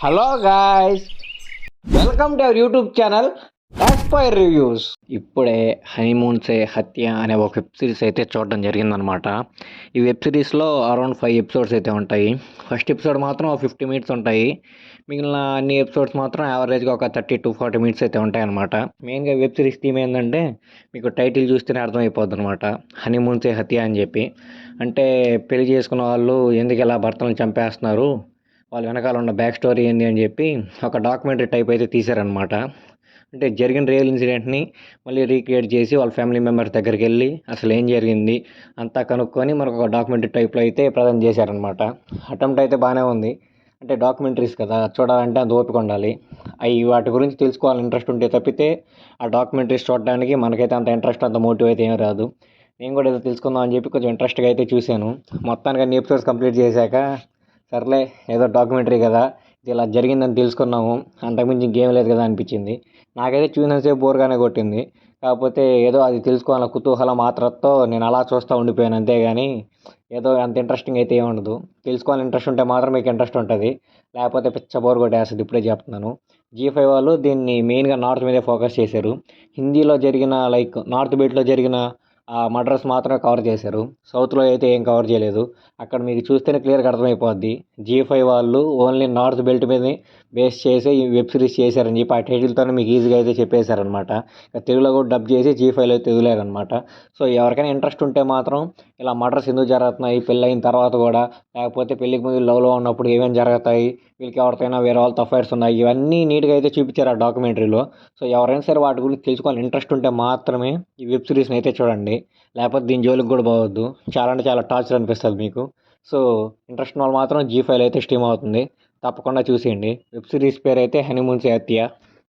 Hello guys, welcome to our YouTube channel aspire reviews. ఇప్పుడే honeymoon సే హత్య అనే ఒక వెబ్ సిరీస్ అయితే చూడడం జరిగిందనమాట. ఈ వెబ్ సిరీస్లో అరౌండ్ 5 ఎపిసోడ్స్ అయితే ఉంటాయి. ఫస్ట్ ఎపిసోడ్ మాత్రం 50 మినిట్స్ ఉంటాయి. మిగిలిన అన్ని ఎపిసోడ్స్ మాత్రం యావరేజ్గా ఒక 30 to 40 మినిట్స్ అయితే ఉంటాయన్నమాట. మెయిన్గా వెబ్ సిరీస్ థీమ్ ఏంటంటే మీకు టైటిల్ చూస్తేనే అర్థమైపోద్ది అనమాట. హనీమూన్ సే హత్య అని చెప్పి, అంటే పెళ్లి చేసుకున్న వాళ్ళు ఎందుకు ఇలా భర్తలను చంపేస్తున్నారు, వాళ్ళ వెనకాల ఉన్న బ్యాక్ స్టోరీ ఏంది అని చెప్పి ఒక డాక్యుమెంటరీ టైప్ అయితే తీశారనమాట. అంటే జరిగిన రియల్ ఇన్సిడెంట్ని మళ్ళీ రీక్రియేట్ చేసి వాళ్ళ ఫ్యామిలీ మెంబర్స్ దగ్గరికి వెళ్ళి అసలు ఏం జరిగింది అంతా కనుక్కొని మనకు ఒక డాక్యుమెంటరీ టైప్లో అయితే ప్రజెంట్ చేశారనమాట. అటెంప్ట్ అయితే బాగానే ఉంది. అంటే డాక్యుమెంటరీస్ కదా, చూడాలంటే అంత ఓపిక ఉండాలి. అవి వాటి గురించి తెలుసుకోవాలని ఇంట్రెస్ట్ ఉంటే తప్పితే ఆ డాక్యుమెంటరీస్ చూడడానికి మనకైతే అంత ఇంట్రెస్ట్, అంత మోటివ్ అయితే ఏం రాదు. నేను కూడా ఏదో తెలుసుకుందాం అని చెప్పి కొంచెం ఇంట్రెస్ట్గా అయితే చూశాను. మొత్తానికి అన్ని ఎపిసోడ్స్ కంప్లీట్ చేశాక సర్లే ఏదో డాక్యుమెంటరీ కదా, ఇది ఇలా జరిగిందని తెలుసుకున్నాము, అంతకుమించి ఇంకేం లేదు కదా అనిపించింది. నాకైతే చూసినంతసేపు బోర్గానే కొట్టింది. కాకపోతే ఏదో అది తెలుసుకోవాలన్న కుతూహలం మాత్రంతో నేను అలా చూస్తూ ఉండిపోయాను అంతేగాని ఏదో అంత ఇంట్రెస్టింగ్ అయితే ఏమి ఉండదు. తెలుసుకోవాలని ఇంట్రెస్ట్ ఉంటే మాత్రం మీకు ఇంట్రెస్ట్ ఉంటుంది, లేకపోతే పిచ్చ బోర్ కొట్టేస్తుంది. ఇప్పుడే చెప్తున్నాను. G5 వాళ్ళు దీన్ని మెయిన్గా నార్త్ మీదే ఫోకస్ చేశారు. హిందీలో జరిగిన లైక్ నార్త్ బెల్ట్లో జరిగిన ఆ మర్డర్స్ మాత్రమే కవర్ చేశారు. సౌత్లో అయితే ఏం కవర్ చేయలేదు. అక్కడ మీకు చూస్తేనే క్లియర్గా అర్థమైపోద్ది. G5 వాళ్ళు ఓన్లీ నార్త్ బెల్ట్ మీద బేస్ చేసి ఈ వెబ్ సిరీస్ చేశారని చెప్పి ఆ టైటిల్తోనే మీకు ఈజీగా అయితే చెప్పేశారనమాట. తెలుగులో కూడా డబ్ చేసి G5లో అయితే వదిలేరనమాట. సో ఎవరికైనా ఇంట్రెస్ట్ ఉంటే మాత్రం ఇలా మర్డర్స్ ఎందుకు జరుగుతున్నాయి, పెళ్ళి అయిన తర్వాత కూడా, లేకపోతే పెళ్ళికి ముందు లవ్లో ఉన్నప్పుడు ఏమేమి జరుగుతాయి, వీళ్ళకి ఎవరికైనా వేరే వాళ్ళతో అఫైర్స్ ఉన్నాయి, ఇవన్నీ నీట్గా అయితే చూపించారు ఆ డాక్యుమెంటరీలో. సో ఎవరైనా సరే వాటి గురించి తెలుసుకోవాలని ఇంట్రెస్ట్ ఉంటే మాత్రమే ఈ వెబ్ సిరీస్ని అయితే చూడండి, లేకపోతే దీని జోలికి కూడా పోవద్దు. చాలా అంటే చాలా టార్చర్ అనిపిస్తుంది మీకు. సో ఇంట్రెస్ట్ ఉన్న వాళ్ళు మాత్రం G5లో అయితే స్ట్రీమ్ అవుతుంది, తప్పకుండా చూసేయండి. వెబ్ సిరీస్ పేరు అయితే హనీమూన్ సే హత్య.